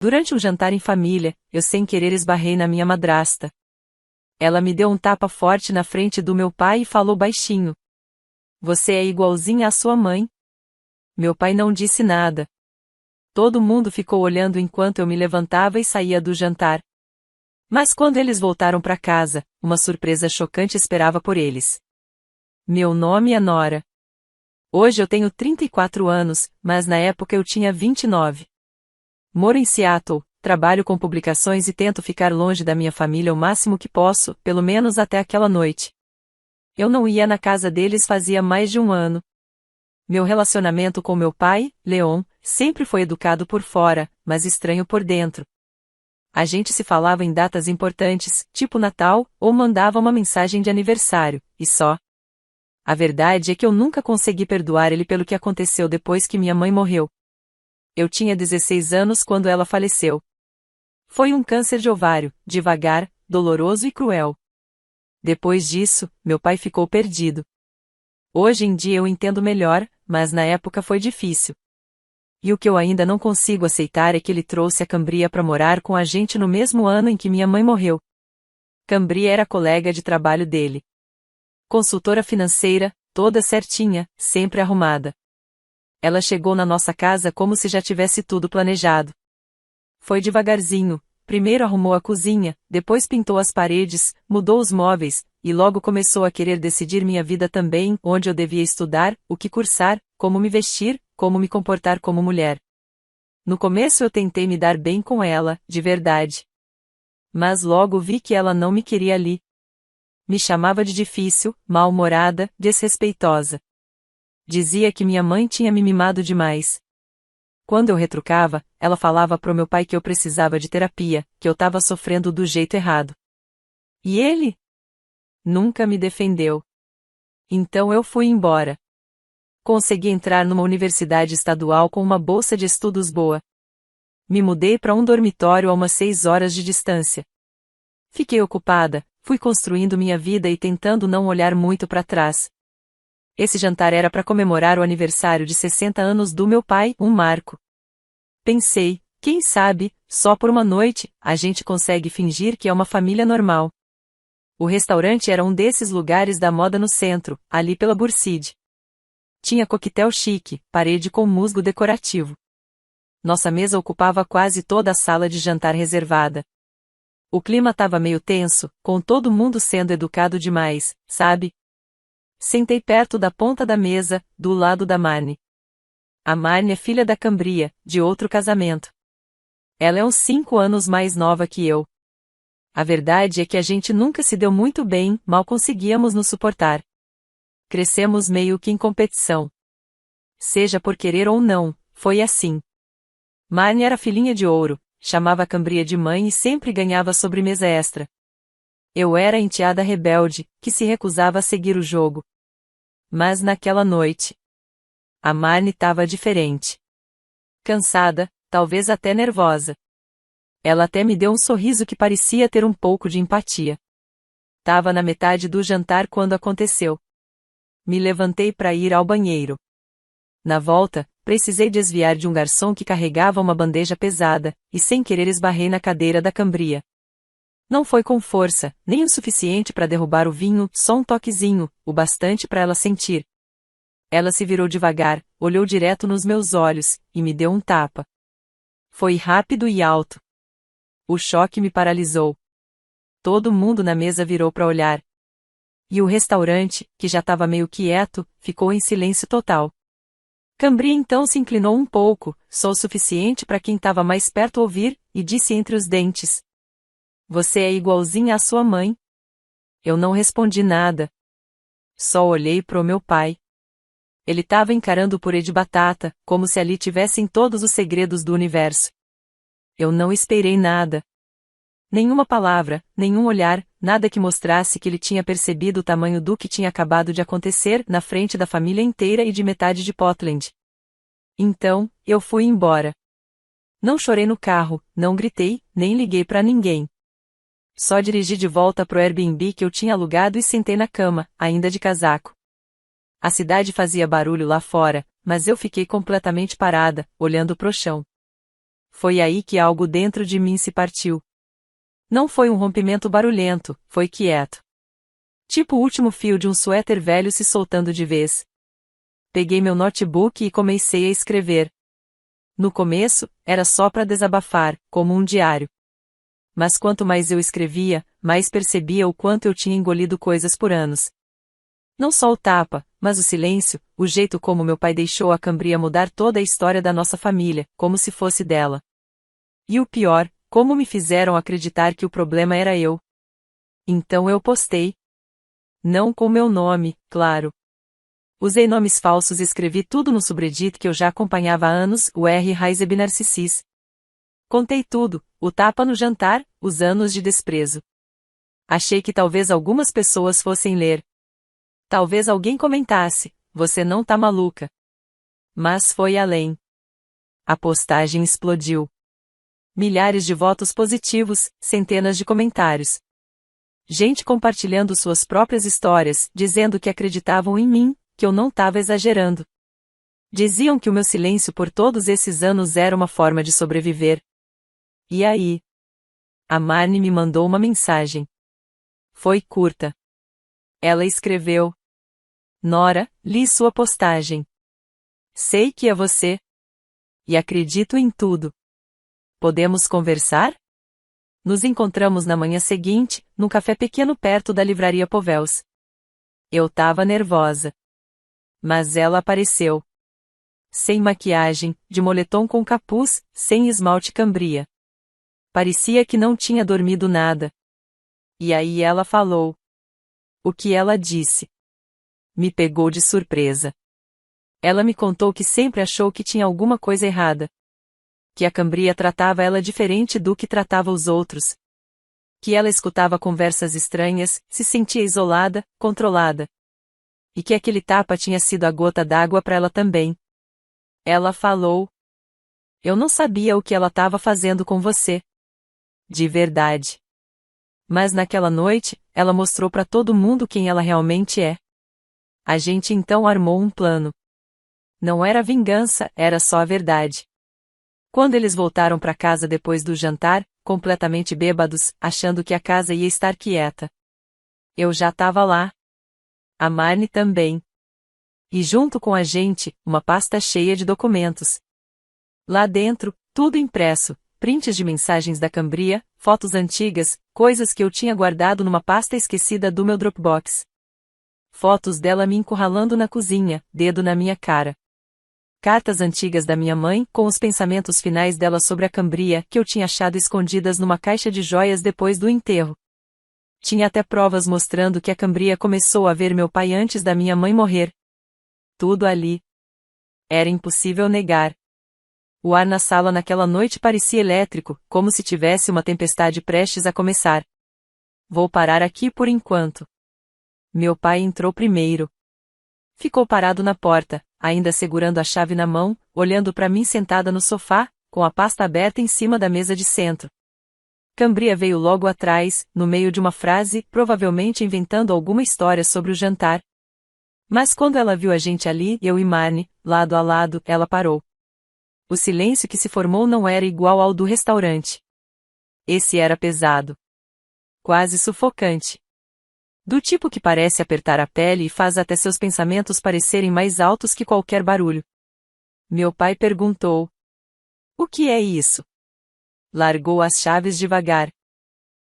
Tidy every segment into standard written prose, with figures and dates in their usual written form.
Durante um jantar em família, eu sem querer esbarrei na minha madrasta. Ela me deu um tapa forte na frente do meu pai e falou baixinho: "Você é igualzinha à sua mãe." Meu pai não disse nada. Todo mundo ficou olhando enquanto eu me levantava e saía do jantar. Mas quando eles voltaram para casa, uma surpresa chocante esperava por eles. Meu nome é Nora. Hoje eu tenho 34 anos, mas na época eu tinha 29. Moro em Seattle, trabalho com publicações e tento ficar longe da minha família o máximo que posso, pelo menos até aquela noite. Eu não ia na casa deles fazia mais de um ano. Meu relacionamento com meu pai, Leon, sempre foi educado por fora, mas estranho por dentro. A gente se falava em datas importantes, tipo Natal, ou mandava uma mensagem de aniversário, e só. A verdade é que eu nunca consegui perdoar ele pelo que aconteceu depois que minha mãe morreu. Eu tinha 16 anos quando ela faleceu. Foi um câncer de ovário, devagar, doloroso e cruel. Depois disso, meu pai ficou perdido. Hoje em dia eu entendo melhor, mas na época foi difícil. E o que eu ainda não consigo aceitar é que ele trouxe a Cambria para morar com a gente no mesmo ano em que minha mãe morreu. Cambria era colega de trabalho dele. Consultora financeira, toda certinha, sempre arrumada. Ela chegou na nossa casa como se já tivesse tudo planejado. Foi devagarzinho, primeiro arrumou a cozinha, depois pintou as paredes, mudou os móveis, e logo começou a querer decidir minha vida também, onde eu devia estudar, o que cursar, como me vestir, como me comportar como mulher. No começo eu tentei me dar bem com ela, de verdade. Mas logo vi que ela não me queria ali. Me chamava de difícil, mal-humorada, desrespeitosa. Dizia que minha mãe tinha me mimado demais. Quando eu retrucava, ela falava pro meu pai que eu precisava de terapia, que eu tava sofrendo do jeito errado. E ele? Nunca me defendeu. Então eu fui embora. Consegui entrar numa universidade estadual com uma bolsa de estudos boa. Me mudei para um dormitório a umas 6 horas de distância. Fiquei ocupada, fui construindo minha vida e tentando não olhar muito para trás. Esse jantar era para comemorar o aniversário de 60 anos do meu pai, um marco. Pensei, quem sabe, só por uma noite, a gente consegue fingir que é uma família normal. O restaurante era um desses lugares da moda no centro, ali pela Burcide. Tinha coquetel chique, parede com musgo decorativo. Nossa mesa ocupava quase toda a sala de jantar reservada. O clima estava meio tenso, com todo mundo sendo educado demais, sabe? Sentei perto da ponta da mesa, do lado da Marnie. A Marnie é filha da Cambria, de outro casamento. Ela é uns 5 anos mais nova que eu. A verdade é que a gente nunca se deu muito bem, mal conseguíamos nos suportar. Crescemos meio que em competição. Seja por querer ou não, foi assim. Marnie era filhinha de ouro, chamava a Cambria de mãe e sempre ganhava sobremesa extra. Eu era a enteada rebelde, que se recusava a seguir o jogo. Mas naquela noite, a Marnie estava diferente. Cansada, talvez até nervosa. Ela até me deu um sorriso que parecia ter um pouco de empatia. Tava na metade do jantar quando aconteceu. Me levantei para ir ao banheiro. Na volta, precisei desviar de um garçom que carregava uma bandeja pesada, e sem querer esbarrei na cadeira da Cambria. Não foi com força, nem o suficiente para derrubar o vinho, só um toquezinho, o bastante para ela sentir. Ela se virou devagar, olhou direto nos meus olhos, e me deu um tapa. Foi rápido e alto. O choque me paralisou. Todo mundo na mesa virou para olhar. E o restaurante, que já estava meio quieto, ficou em silêncio total. Cambria então se inclinou um pouco, só o suficiente para quem estava mais perto ouvir, e disse entre os dentes: "Você é igualzinha à sua mãe." Eu não respondi nada. Só olhei pro meu pai. Ele estava encarando o purê de batata, como se ali tivessem todos os segredos do universo. Eu não esperei nada. Nenhuma palavra, nenhum olhar, nada que mostrasse que ele tinha percebido o tamanho do que tinha acabado de acontecer na frente da família inteira e de metade de Portland. Então, eu fui embora. Não chorei no carro, não gritei, nem liguei para ninguém. Só dirigi de volta pro Airbnb que eu tinha alugado e sentei na cama, ainda de casaco. A cidade fazia barulho lá fora, mas eu fiquei completamente parada, olhando pro chão. Foi aí que algo dentro de mim se partiu. Não foi um rompimento barulhento, foi quieto. Tipo o último fio de um suéter velho se soltando de vez. Peguei meu notebook e comecei a escrever. No começo, era só para desabafar, como um diário. Mas quanto mais eu escrevia, mais percebia o quanto eu tinha engolido coisas por anos. Não só o tapa, mas o silêncio, o jeito como meu pai deixou a Cambria mudar toda a história da nossa família, como se fosse dela. E o pior, como me fizeram acreditar que o problema era eu. Então eu postei. Não com meu nome, claro. Usei nomes falsos e escrevi tudo no subreddit que eu já acompanhava há anos, o R. Raizeb Narcissis. Contei tudo, o tapa no jantar, os anos de desprezo. Achei que talvez algumas pessoas fossem ler. Talvez alguém comentasse, você não tá maluca. Mas foi além. A postagem explodiu. Milhares de votos positivos, centenas de comentários. Gente compartilhando suas próprias histórias, dizendo que acreditavam em mim, que eu não tava exagerando. Diziam que o meu silêncio por todos esses anos era uma forma de sobreviver. E aí? A Marnie me mandou uma mensagem. Foi curta. Ela escreveu: Nora, li sua postagem. Sei que é você. E acredito em tudo. Podemos conversar? Nos encontramos na manhã seguinte, num café pequeno perto da livraria Povels. Eu tava nervosa. Mas ela apareceu. Sem maquiagem, de moletom com capuz, sem esmalte Cambria. Parecia que não tinha dormido nada. E aí ela falou. O que ela disse? Me pegou de surpresa. Ela me contou que sempre achou que tinha alguma coisa errada. Que a Cambria tratava ela diferente do que tratava os outros. Que ela escutava conversas estranhas, se sentia isolada, controlada. E que aquele tapa tinha sido a gota d'água para ela também. Ela falou. Eu não sabia o que ela estava fazendo com você. De verdade. Mas naquela noite, ela mostrou para todo mundo quem ela realmente é. A gente então armou um plano. Não era vingança, era só a verdade. Quando eles voltaram para casa depois do jantar, completamente bêbados, achando que a casa ia estar quieta. Eu já estava lá. A Marnie também. E junto com a gente, uma pasta cheia de documentos. Lá dentro, tudo impresso, prints de mensagens da Cambria, fotos antigas, coisas que eu tinha guardado numa pasta esquecida do meu Dropbox. Fotos dela me encurralando na cozinha, dedo na minha cara. Cartas antigas da minha mãe, com os pensamentos finais dela sobre a Cambria que eu tinha achado escondidas numa caixa de joias depois do enterro. Tinha até provas mostrando que a Cambria começou a ver meu pai antes da minha mãe morrer. Tudo ali. Era impossível negar. O ar na sala naquela noite parecia elétrico, como se tivesse uma tempestade prestes a começar. Vou parar aqui por enquanto. Meu pai entrou primeiro. Ficou parado na porta, ainda segurando a chave na mão, olhando para mim sentada no sofá, com a pasta aberta em cima da mesa de centro. Cambria veio logo atrás, no meio de uma frase, provavelmente inventando alguma história sobre o jantar. Mas quando ela viu a gente ali, eu e Marnie, lado a lado, ela parou. O silêncio que se formou não era igual ao do restaurante. Esse era pesado. Quase sufocante. Do tipo que parece apertar a pele e faz até seus pensamentos parecerem mais altos que qualquer barulho. Meu pai perguntou. O que é isso? Largou as chaves devagar.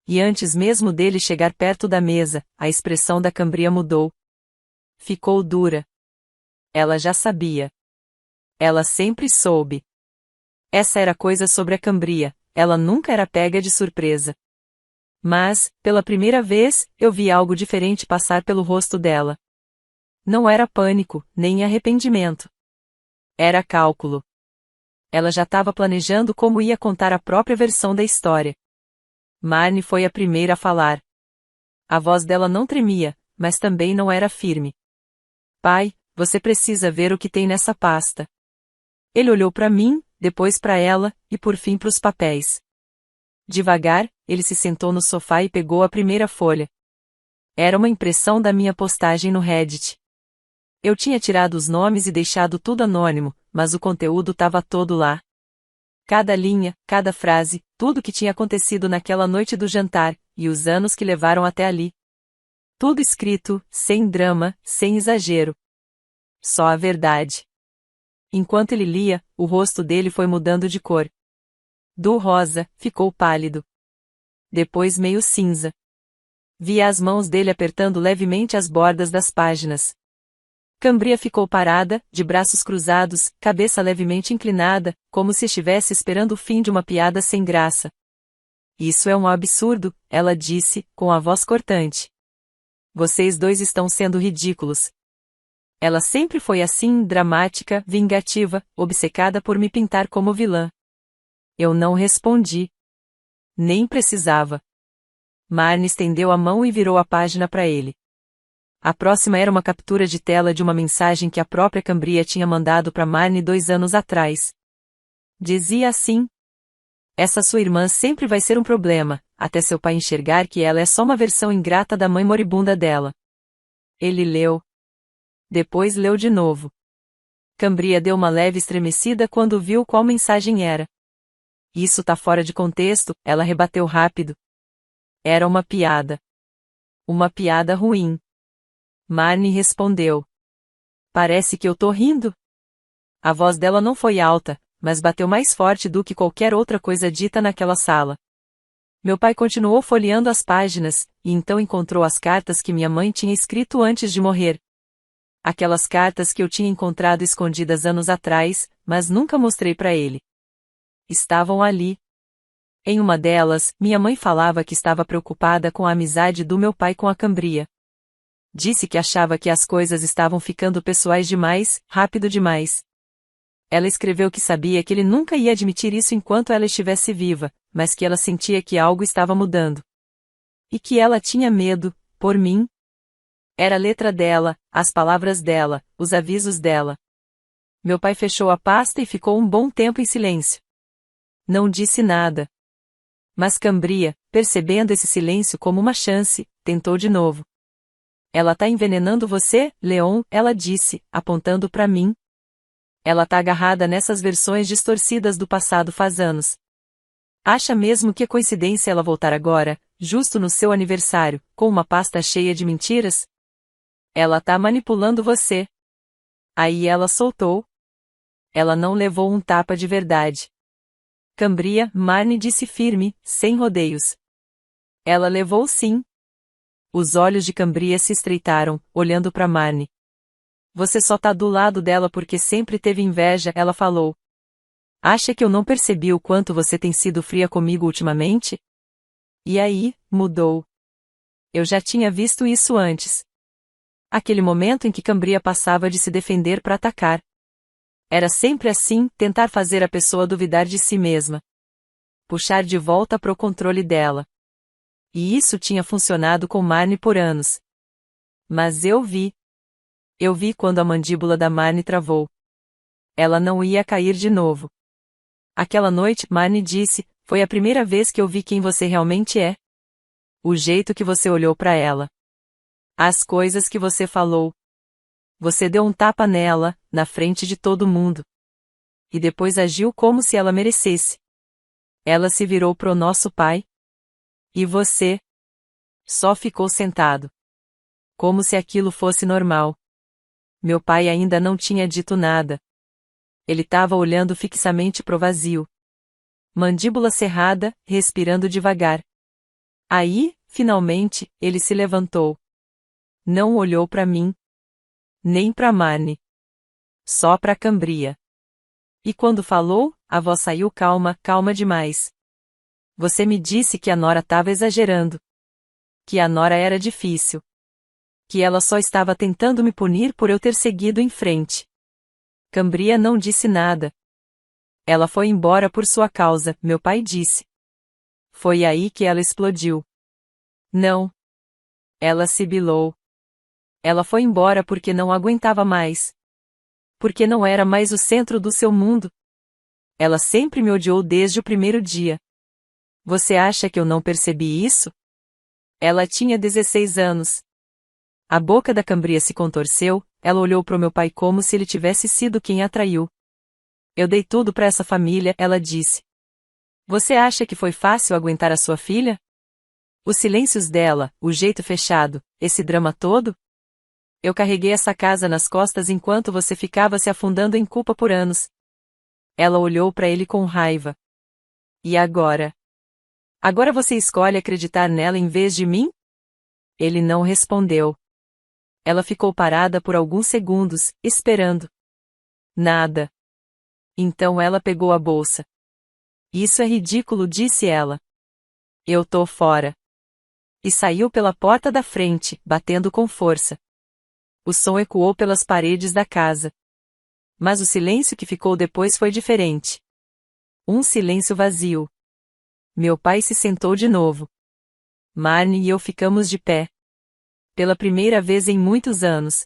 E antes mesmo dele chegar perto da mesa, a expressão da Cambria mudou. Ficou dura. Ela já sabia. Ela sempre soube. Essa era coisa sobre a Cambria, ela nunca era pega de surpresa. Mas, pela primeira vez, eu vi algo diferente passar pelo rosto dela. Não era pânico, nem arrependimento. Era cálculo. Ela já estava planejando como ia contar a própria versão da história. Marnie foi a primeira a falar. A voz dela não tremia, mas também não era firme. Pai, você precisa ver o que tem nessa pasta. Ele olhou para mim, depois para ela, e por fim para os papéis. Devagar, ele se sentou no sofá e pegou a primeira folha. Era uma impressão da minha postagem no Reddit. Eu tinha tirado os nomes e deixado tudo anônimo, mas o conteúdo estava todo lá. Cada linha, cada frase, tudo o que tinha acontecido naquela noite do jantar, e os anos que levaram até ali. Tudo escrito, sem drama, sem exagero. Só a verdade. Enquanto ele lia, o rosto dele foi mudando de cor. Do rosa, ficou pálido. Depois meio cinza. Via as mãos dele apertando levemente as bordas das páginas. Cambria ficou parada, de braços cruzados, cabeça levemente inclinada, como se estivesse esperando o fim de uma piada sem graça. Isso é um absurdo, ela disse, com a voz cortante. Vocês dois estão sendo ridículos. Ela sempre foi assim, dramática, vingativa, obcecada por me pintar como vilã. Eu não respondi. Nem precisava. Marnie estendeu a mão e virou a página para ele. A próxima era uma captura de tela de uma mensagem que a própria Cambria tinha mandado para Marnie 2 anos atrás. Dizia assim: essa sua irmã sempre vai ser um problema, até seu pai enxergar que ela é só uma versão ingrata da mãe moribunda dela. Ele leu. Depois leu de novo. Cambria deu uma leve estremecida quando viu qual mensagem era. Isso tá fora de contexto, ela rebateu rápido. Era uma piada. Uma piada ruim. Marnie respondeu. Parece que eu tô rindo. A voz dela não foi alta, mas bateu mais forte do que qualquer outra coisa dita naquela sala. Meu pai continuou folheando as páginas, e então encontrou as cartas que minha mãe tinha escrito antes de morrer. Aquelas cartas que eu tinha encontrado escondidas anos atrás, mas nunca mostrei para ele. Estavam ali. Em uma delas, minha mãe falava que estava preocupada com a amizade do meu pai com a Cambria. Disse que achava que as coisas estavam ficando pessoais demais, rápido demais. Ela escreveu que sabia que ele nunca ia admitir isso enquanto ela estivesse viva, mas que ela sentia que algo estava mudando. E que ela tinha medo, por mim. Era a letra dela, as palavras dela, os avisos dela. Meu pai fechou a pasta e ficou um bom tempo em silêncio. Não disse nada. Mas Cambria, percebendo esse silêncio como uma chance, tentou de novo. Ela tá envenenando você, Leon, ela disse, apontando para mim. Ela tá agarrada nessas versões distorcidas do passado faz anos. Acha mesmo que é coincidência ela voltar agora, justo no seu aniversário, com uma pasta cheia de mentiras? Ela tá manipulando você. Aí ela soltou. Ela não levou um tapa de verdade. Cambria, Marnie disse firme, sem rodeios. Ela levou sim. Os olhos de Cambria se estreitaram, olhando para Marnie. Você só tá do lado dela porque sempre teve inveja, ela falou. Acha que eu não percebi o quanto você tem sido fria comigo ultimamente? E aí, mudou. Eu já tinha visto isso antes. Aquele momento em que Cambria passava de se defender para atacar. Era sempre assim, tentar fazer a pessoa duvidar de si mesma. Puxar de volta pro controle dela. E isso tinha funcionado com Marnie por anos. Mas eu vi. Eu vi quando a mandíbula da Marnie travou. Ela não ia cair de novo. Aquela noite, Marnie disse, foi a primeira vez que eu vi quem você realmente é. O jeito que você olhou para ela. As coisas que você falou. Você deu um tapa nela, na frente de todo mundo. E depois agiu como se ela merecesse. Ela se virou pro nosso pai. E você? Só ficou sentado. Como se aquilo fosse normal. Meu pai ainda não tinha dito nada. Ele estava olhando fixamente pro vazio. Mandíbula cerrada, respirando devagar. Aí, finalmente, ele se levantou. Não olhou para mim. Nem para Marnie. Só para Cambria. E quando falou, a voz saiu calma, calma demais. Você me disse que a Nora estava exagerando. Que a Nora era difícil. Que ela só estava tentando me punir por eu ter seguido em frente. Cambria não disse nada. Ela foi embora por sua causa, meu pai disse. Foi aí que ela explodiu. Não. Ela sibilou. Ela foi embora porque não aguentava mais. Porque não era mais o centro do seu mundo. Ela sempre me odiou desde o primeiro dia. Você acha que eu não percebi isso? Ela tinha 16 anos. A boca da Cambria se contorceu, ela olhou pro meu pai como se ele tivesse sido quem a traiu. Eu dei tudo para essa família, ela disse. Você acha que foi fácil aguentar a sua filha? Os silêncios dela, o jeito fechado, esse drama todo? Eu carreguei essa casa nas costas enquanto você ficava se afundando em culpa por anos. Ela olhou para ele com raiva. E agora? Agora você escolhe acreditar nela em vez de mim? Ele não respondeu. Ela ficou parada por alguns segundos, esperando. Nada. Então ela pegou a bolsa. Isso é ridículo, disse ela. Eu tô fora. E saiu pela porta da frente, batendo com força. O som ecoou pelas paredes da casa. Mas o silêncio que ficou depois foi diferente. Um silêncio vazio. Meu pai se sentou de novo. Marnie e eu ficamos de pé. Pela primeira vez em muitos anos.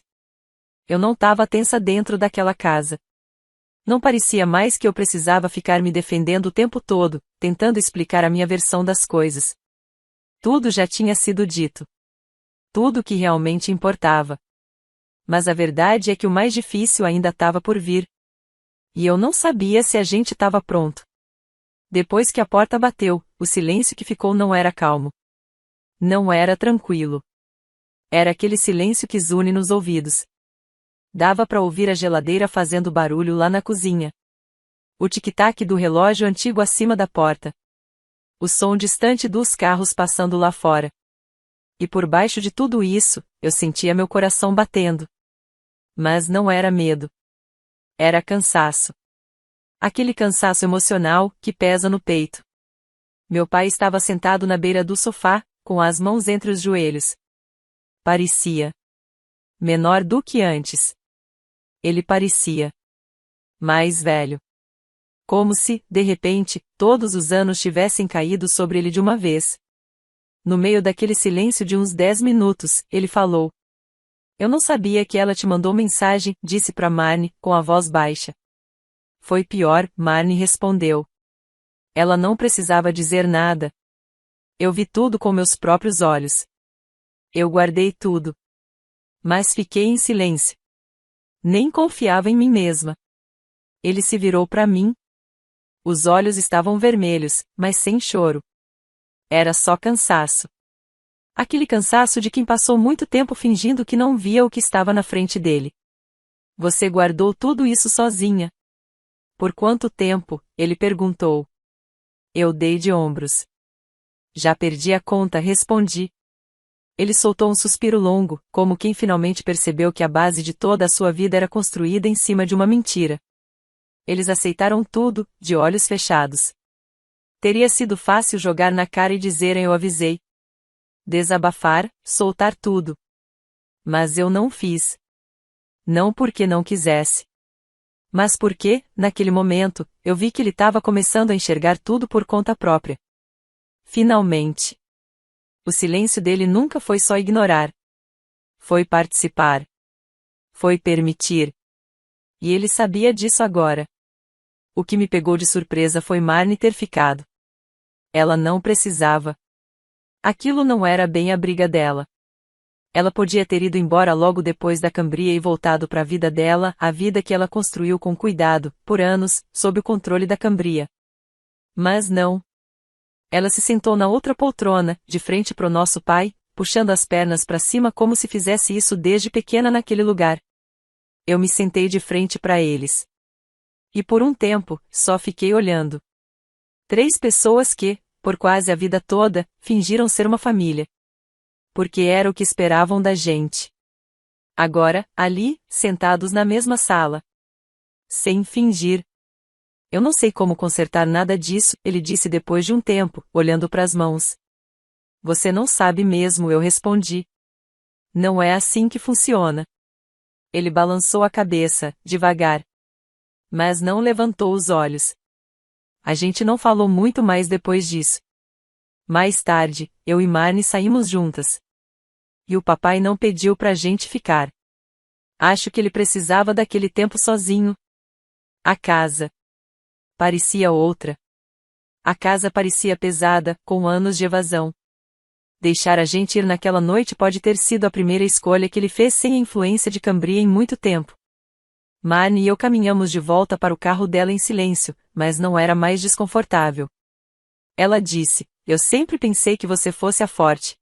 Eu não estava tensa dentro daquela casa. Não parecia mais que eu precisava ficar me defendendo o tempo todo, tentando explicar a minha versão das coisas. Tudo já tinha sido dito. Tudo que realmente importava. Mas a verdade é que o mais difícil ainda estava por vir. E eu não sabia se a gente estava pronto. Depois que a porta bateu, o silêncio que ficou não era calmo. Não era tranquilo. Era aquele silêncio que zune nos ouvidos. Dava para ouvir a geladeira fazendo barulho lá na cozinha. O tic-tac do relógio antigo acima da porta. O som distante dos carros passando lá fora. E por baixo de tudo isso, eu sentia meu coração batendo. Mas não era medo. Era cansaço. Aquele cansaço emocional que pesa no peito. Meu pai estava sentado na beira do sofá, com as mãos entre os joelhos. Parecia menor do que antes. Ele parecia mais velho. Como se, de repente, todos os anos tivessem caído sobre ele de uma vez. No meio daquele silêncio de uns 10 minutos, ele falou. Eu não sabia que ela te mandou mensagem, disse para Marnie, com a voz baixa. Foi pior, Marnie respondeu. Ela não precisava dizer nada. Eu vi tudo com meus próprios olhos. Eu guardei tudo. Mas fiquei em silêncio. Nem confiava em mim mesma. Ele se virou para mim. Os olhos estavam vermelhos, mas sem choro. Era só cansaço. Aquele cansaço de quem passou muito tempo fingindo que não via o que estava na frente dele. Você guardou tudo isso sozinha. Por quanto tempo? Ele perguntou. Eu dei de ombros. Já perdi a conta, respondi. Ele soltou um suspiro longo, como quem finalmente percebeu que a base de toda a sua vida era construída em cima de uma mentira. Eles aceitaram tudo, de olhos fechados. Teria sido fácil jogar na cara e dizer eu avisei. Desabafar, soltar tudo. Mas eu não fiz. Não porque não quisesse. Mas porque, naquele momento, eu vi que ele estava começando a enxergar tudo por conta própria. Finalmente. O silêncio dele nunca foi só ignorar. Foi participar. Foi permitir. E ele sabia disso agora. O que me pegou de surpresa foi Marnie ter ficado. Ela não precisava. Aquilo não era bem a briga dela. Ela podia ter ido embora logo depois da Cambria e voltado para a vida dela, a vida que ela construiu com cuidado, por anos, sob o controle da Cambria. Mas não. Ela se sentou na outra poltrona, de frente pro nosso pai, puxando as pernas para cima como se fizesse isso desde pequena naquele lugar. Eu me sentei de frente para eles. E por um tempo, só fiquei olhando. 3 pessoas que, por quase a vida toda, fingiram ser uma família. Porque era o que esperavam da gente. Agora, ali, sentados na mesma sala. Sem fingir. Eu não sei como consertar nada disso, ele disse depois de um tempo, olhando para as mãos. Você não sabe mesmo, eu respondi. Não é assim que funciona. Ele balançou a cabeça, devagar. Mas não levantou os olhos. A gente não falou muito mais depois disso. Mais tarde, eu e Marnie saímos juntas. E o papai não pediu pra gente ficar. Acho que ele precisava daquele tempo sozinho. A casa parecia outra. A casa parecia pesada, com anos de evasão. Deixar a gente ir naquela noite pode ter sido a primeira escolha que ele fez sem a influência de Cambria em muito tempo. Marnie e eu caminhamos de volta para o carro dela em silêncio, mas não era mais desconfortável. Ela disse: "Eu sempre pensei que você fosse a forte."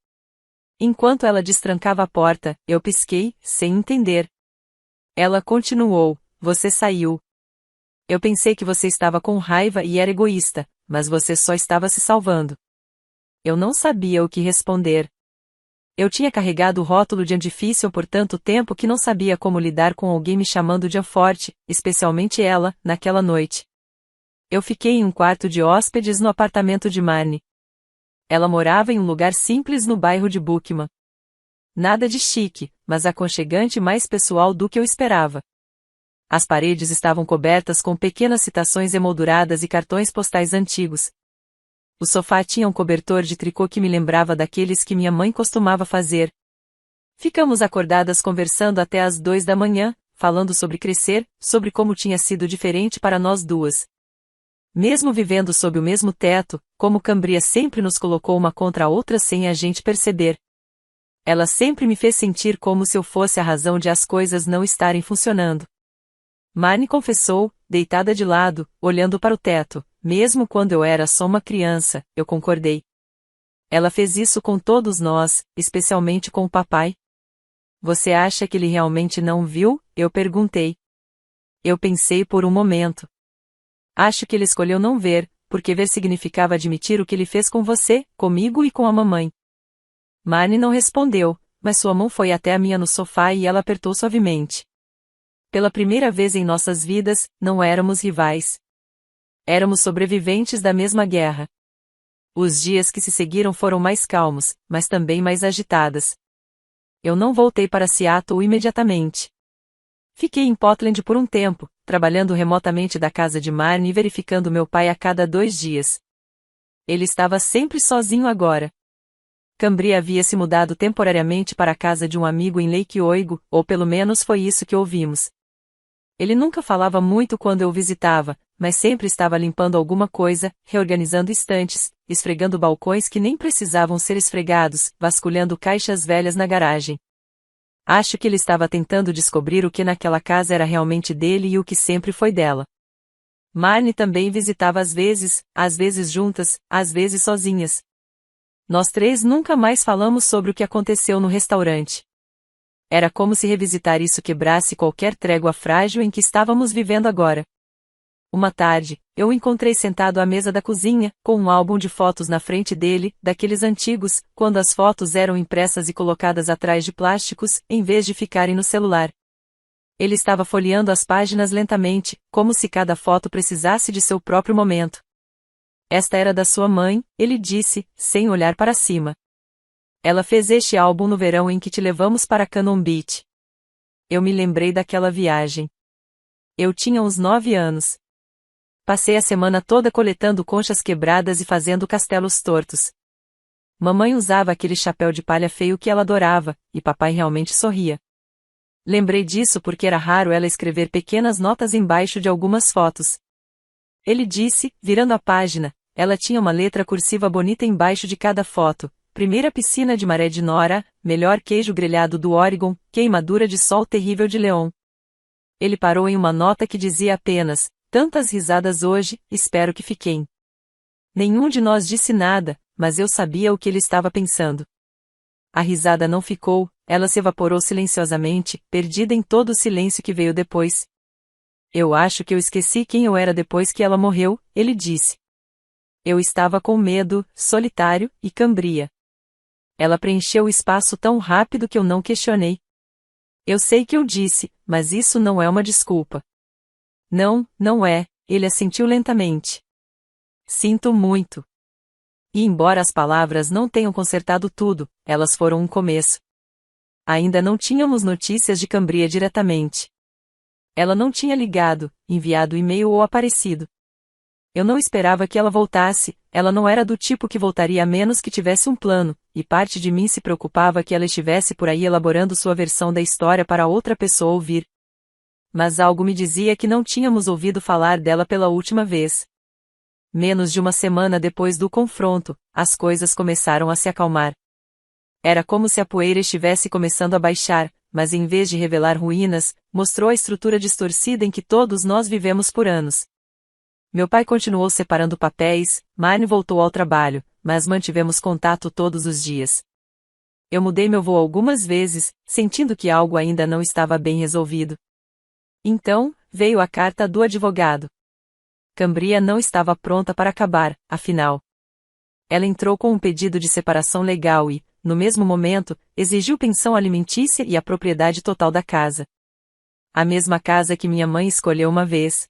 Enquanto ela destrancava a porta, eu pisquei, sem entender. Ela continuou: "Você saiu. Eu pensei que você estava com raiva e era egoísta, mas você só estava se salvando." Eu não sabia o que responder. Eu tinha carregado o rótulo de difícil por tanto tempo que não sabia como lidar com alguém me chamando de forte, especialmente ela, naquela noite. Eu fiquei em um quarto de hóspedes no apartamento de Marnie. Ela morava em um lugar simples no bairro de Bookman. Nada de chique, mas aconchegante e mais pessoal do que eu esperava. As paredes estavam cobertas com pequenas citações emolduradas e cartões postais antigos. O sofá tinha um cobertor de tricô que me lembrava daqueles que minha mãe costumava fazer. Ficamos acordadas conversando até às 2 da manhã, falando sobre crescer, sobre como tinha sido diferente para nós duas. Mesmo vivendo sob o mesmo teto, como Cambria sempre nos colocou uma contra a outra sem a gente perceber. Ela sempre me fez sentir como se eu fosse a razão de as coisas não estarem funcionando. Marnie confessou, deitada de lado, olhando para o teto: "Mesmo quando eu era só uma criança, eu concordei." Ela fez isso com todos nós, especialmente com o papai. "Você acha que ele realmente não viu?" eu perguntei. Eu pensei por um momento. "Acho que ele escolheu não ver, porque ver significava admitir o que ele fez com você, comigo e com a mamãe." Marnie não respondeu, mas sua mão foi até a minha no sofá e ela apertou suavemente. Pela primeira vez em nossas vidas, não éramos rivais. Éramos sobreviventes da mesma guerra. Os dias que se seguiram foram mais calmos, mas também mais agitadas. Eu não voltei para Seattle imediatamente. Fiquei em Portland por um tempo, trabalhando remotamente da casa de Marnie e verificando meu pai a cada 2 dias. Ele estava sempre sozinho agora. Cambria havia se mudado temporariamente para a casa de um amigo em Lake Oigo, ou pelo menos foi isso que ouvimos. Ele nunca falava muito quando eu o visitava, mas sempre estava limpando alguma coisa, reorganizando estantes, esfregando balcões que nem precisavam ser esfregados, vasculhando caixas velhas na garagem. Acho que ele estava tentando descobrir o que naquela casa era realmente dele e o que sempre foi dela. Marnie também visitava às vezes juntas, às vezes sozinhas. Nós 3 nunca mais falamos sobre o que aconteceu no restaurante. Era como se revisitar isso quebrasse qualquer trégua frágil em que estávamos vivendo agora. Uma tarde, eu o encontrei sentado à mesa da cozinha, com um álbum de fotos na frente dele, daqueles antigos, quando as fotos eram impressas e colocadas atrás de plásticos, em vez de ficarem no celular. Ele estava folheando as páginas lentamente, como se cada foto precisasse de seu próprio momento. "Esta era da sua mãe", ele disse, sem olhar para cima. "Ela fez este álbum no verão em que te levamos para Cannon Beach." Eu me lembrei daquela viagem. Eu tinha uns 9 anos. Passei a semana toda coletando conchas quebradas e fazendo castelos tortos. Mamãe usava aquele chapéu de palha feio que ela adorava, e papai realmente sorria. Lembrei disso porque era raro ela escrever pequenas notas embaixo de algumas fotos. Ele disse, virando a página, ela tinha uma letra cursiva bonita embaixo de cada foto: "Primeira piscina de maré de Nora, melhor queijo grelhado do Oregon, queimadura de sol terrível de Leon." Ele parou em uma nota que dizia apenas: "Tantas risadas hoje, espero que fiquem." Nenhum de nós disse nada, mas eu sabia o que ele estava pensando. A risada não ficou, ela se evaporou silenciosamente, perdida em todo o silêncio que veio depois. "Eu acho que eu esqueci quem eu era depois que ela morreu", ele disse. Eu estava com medo, solitário, e Cambria. Ela preencheu o espaço tão rápido que eu não questionei. "Eu sei que eu disse, mas isso não é uma desculpa." "Não, não é", ele assentiu lentamente. "Sinto muito." E embora as palavras não tenham consertado tudo, elas foram um começo. Ainda não tínhamos notícias de Cambria diretamente. Ela não tinha ligado, enviado e-mail ou aparecido. Eu não esperava que ela voltasse, ela não era do tipo que voltaria a menos que tivesse um plano, e parte de mim se preocupava que ela estivesse por aí elaborando sua versão da história para outra pessoa ouvir. Mas algo me dizia que não tínhamos ouvido falar dela pela última vez. Menos de uma semana depois do confronto, as coisas começaram a se acalmar. Era como se a poeira estivesse começando a baixar, mas em vez de revelar ruínas, mostrou a estrutura distorcida em que todos nós vivemos por anos. Meu pai continuou separando papéis, Marnie voltou ao trabalho, mas mantivemos contato todos os dias. Eu mudei meu voo algumas vezes, sentindo que algo ainda não estava bem resolvido. Então, veio a carta do advogado. Cambria não estava pronta para acabar, afinal. Ela entrou com um pedido de separação legal e, no mesmo momento, exigiu pensão alimentícia e a propriedade total da casa. A mesma casa que minha mãe escolheu uma vez.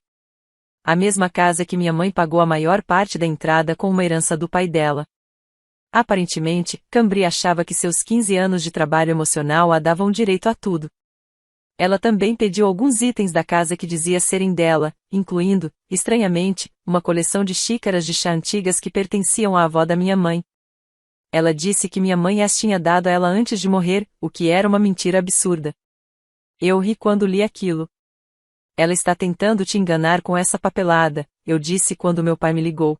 A mesma casa que minha mãe pagou a maior parte da entrada com uma herança do pai dela. Aparentemente, Cambria achava que seus 15 anos de trabalho emocional a davam direito a tudo. Ela também pediu alguns itens da casa que dizia serem dela, incluindo, estranhamente, uma coleção de xícaras de chá antigas que pertenciam à avó da minha mãe. Ela disse que minha mãe as tinha dado a ela antes de morrer, o que era uma mentira absurda. Eu ri quando li aquilo. Ela está tentando te enganar com essa papelada, eu disse quando meu pai me ligou.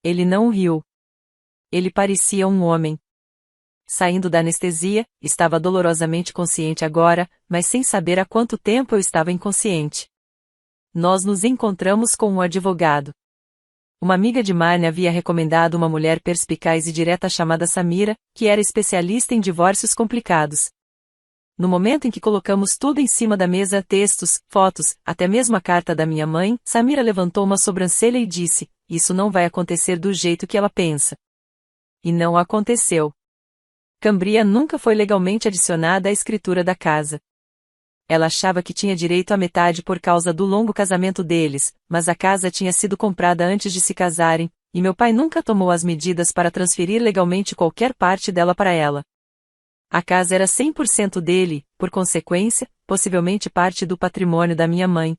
Ele não riu. Ele parecia um homem. Saindo da anestesia, estava dolorosamente consciente agora, mas sem saber há quanto tempo eu estava inconsciente. Nós nos encontramos com um advogado. Uma amiga de Marnie havia recomendado uma mulher perspicaz e direta chamada Samira, que era especialista em divórcios complicados. No momento em que colocamos tudo em cima da mesa, textos, fotos, até mesmo a carta da minha mãe, Samira levantou uma sobrancelha e disse, isso não vai acontecer do jeito que ela pensa. E não aconteceu. Cambria nunca foi legalmente adicionada à escritura da casa. Ela achava que tinha direito à metade por causa do longo casamento deles, mas a casa tinha sido comprada antes de se casarem, e meu pai nunca tomou as medidas para transferir legalmente qualquer parte dela para ela. A casa era 100% dele, por consequência, possivelmente parte do patrimônio da minha mãe.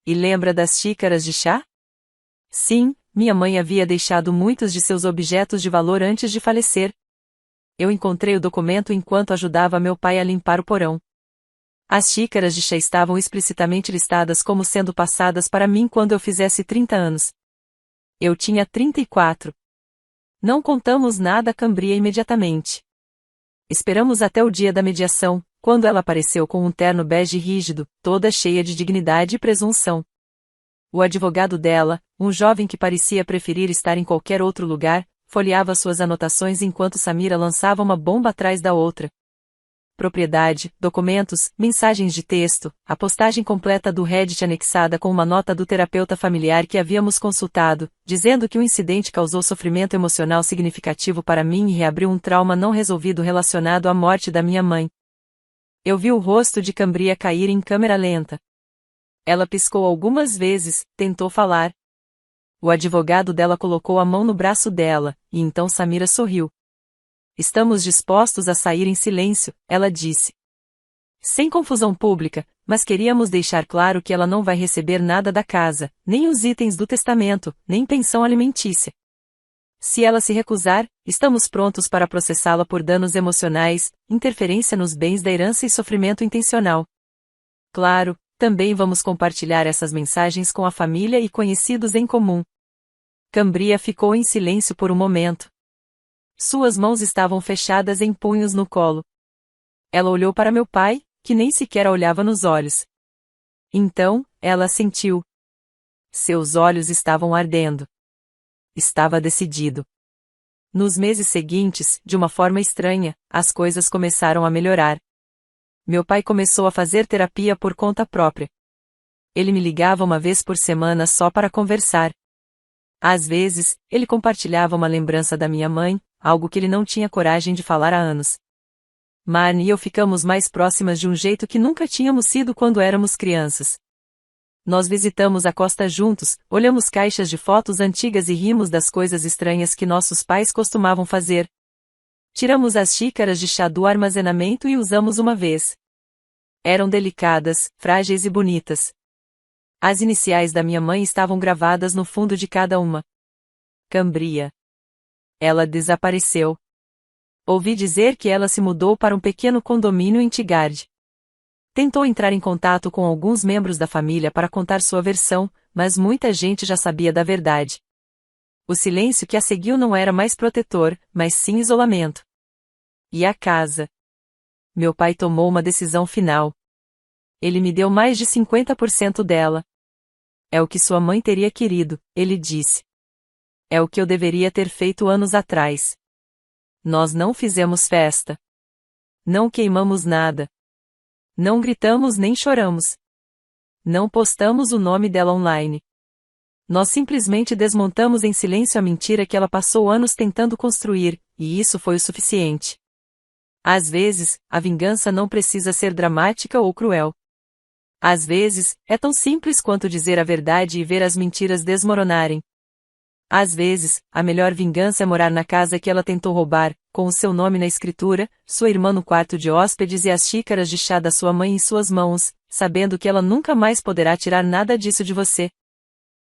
E lembra das xícaras de chá? Sim, minha mãe havia deixado muitos de seus objetos de valor antes de falecer. Eu encontrei o documento enquanto ajudava meu pai a limpar o porão. As xícaras de chá estavam explicitamente listadas como sendo passadas para mim quando eu fizesse 30 anos. Eu tinha 34. Não contamos nada a Cambria imediatamente. Esperamos até o dia da mediação, quando ela apareceu com um terno bege rígido, toda cheia de dignidade e presunção. O advogado dela, um jovem que parecia preferir estar em qualquer outro lugar, folheava suas anotações enquanto Samira lançava uma bomba atrás da outra. Propriedade, documentos, mensagens de texto, a postagem completa do Reddit anexada com uma nota do terapeuta familiar que havíamos consultado, dizendo que o incidente causou sofrimento emocional significativo para mim e reabriu um trauma não resolvido relacionado à morte da minha mãe. Eu vi o rosto de Cambria cair em câmera lenta. Ela piscou algumas vezes, tentou falar. O advogado dela colocou a mão no braço dela, e então Samira sorriu. Estamos dispostos a sair em silêncio, ela disse. Sem confusão pública, mas queríamos deixar claro que ela não vai receber nada da casa, nem os itens do testamento, nem pensão alimentícia. Se ela se recusar, estamos prontos para processá-la por danos emocionais, interferência nos bens da herança e sofrimento intencional. Claro, também vamos compartilhar essas mensagens com a família e conhecidos em comum. Cambria ficou em silêncio por um momento. Suas mãos estavam fechadas em punhos no colo. Ela olhou para meu pai, que nem sequer a olhava nos olhos. Então, ela assentiu. Seus olhos estavam ardendo. Estava decidido. Nos meses seguintes, de uma forma estranha, as coisas começaram a melhorar. Meu pai começou a fazer terapia por conta própria. Ele me ligava uma vez por semana só para conversar. Às vezes, ele compartilhava uma lembrança da minha mãe, algo que ele não tinha coragem de falar há anos. Marnie e eu ficamos mais próximas de um jeito que nunca tínhamos sido quando éramos crianças. Nós visitamos a costa juntos, olhamos caixas de fotos antigas e rimos das coisas estranhas que nossos pais costumavam fazer. Tiramos as xícaras de chá do armazenamento e usamos uma vez. Eram delicadas, frágeis e bonitas. As iniciais da minha mãe estavam gravadas no fundo de cada uma. Cambria. Ela desapareceu. Ouvi dizer que ela se mudou para um pequeno condomínio em Tigard. Tentou entrar em contato com alguns membros da família para contar sua versão, mas muita gente já sabia da verdade. O silêncio que a seguiu não era mais protetor, mas sim isolamento. E a casa? Meu pai tomou uma decisão final. Ele me deu mais de 50% dela. É o que sua mãe teria querido, ele disse. É o que eu deveria ter feito anos atrás. Nós não fizemos festa. Não queimamos nada. Não gritamos nem choramos. Não postamos o nome dela online. Nós simplesmente desmontamos em silêncio a mentira que ela passou anos tentando construir, e isso foi o suficiente. Às vezes, a vingança não precisa ser dramática ou cruel. Às vezes, é tão simples quanto dizer a verdade e ver as mentiras desmoronarem. Às vezes, a melhor vingança é morar na casa que ela tentou roubar, com o seu nome na escritura, sua irmã no quarto de hóspedes e as xícaras de chá da sua mãe em suas mãos, sabendo que ela nunca mais poderá tirar nada disso de você.